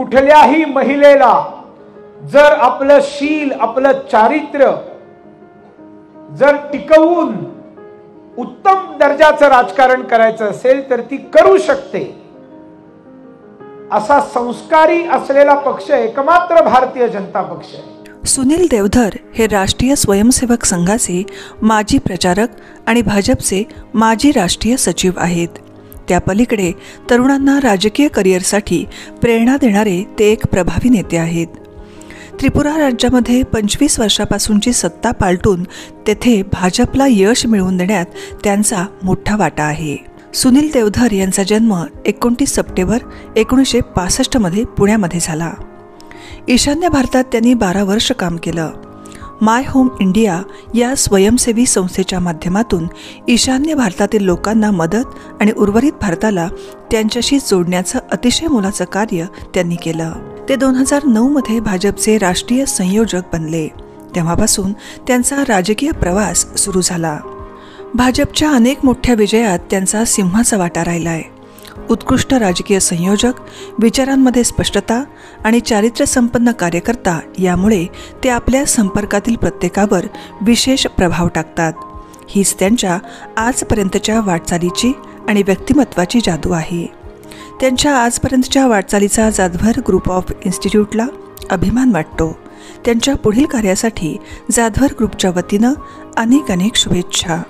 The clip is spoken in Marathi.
कुठल्याही महिलेला जर आपलं शील, आपलं चारित्र्य जर टिकवून उत्तम दर्जाचं राजकारण करायचं असेल तर ती करू शकते, असा संस्कारी असलेला पक्ष एकमात्र भारतीय जनता पक्ष आहे. सुनील देवधर हे राष्ट्रीय स्वयंसेवक संघाचे माजी प्रचारक आणि भाजपचे माजी राष्ट्रीय सचिव आहेत. त्या पलीकडे तरुणांना राजकीय करिअरसाठी प्रेरणा देणारे ते एक प्रभावी नेते आहेत. त्रिपुरा राज्यामध्ये 25 वर्षापासूनची सत्ता पालटून तेथे भाजपला यश मिळवून देण्यात त्यांचा मोठा वाटा आहे. सुनील देवधर यांचा जन्म 29 सप्टेंबर 1965 मध्ये पुण्यामध्ये झाला. ईशान्य भारतात त्यांनी 12 वर्ष काम केलं. माय होम इंडिया या स्वयंसेवी संस्थेच्या माध्यमातून ईशान्य भारतातील लोकांना मदत आणि उर्वरित भारताला त्यांच्याशी जोडण्याचं अतिशय मोलाचं कार्य त्यांनी केलं. ते 2009 मध्ये भाजपचे राष्ट्रीय संयोजक बनले. तेव्हापासून त्यांचा राजकीय प्रवास सुरू झाला. भाजपच्या अनेक मोठ्या विजयात त्यांचा सिंहाचा वाटा राहिलाय. उत्कृष्ट राजकीय संयोजक, विचारांमध्ये स्पष्टता आणि चारित्र्यसंपन्न कार्यकर्ता यामुळे ते आपल्या संपर्कातील प्रत्येकावर विशेष प्रभाव टाकतात. हीच त्यांच्या आजपर्यंतच्या वाटचालीची आणि व्यक्तिमत्वाची जादू आहे. त्यांच्या आजपर्यंतच्या वाटचालीचा जाधवर ग्रुप ऑफ इन्स्टिट्यूटला अभिमान वाटतो. त्यांच्या पुढील कार्यासाठी जाधवर ग्रुपच्या वतीनं अनेक शुभेच्छा.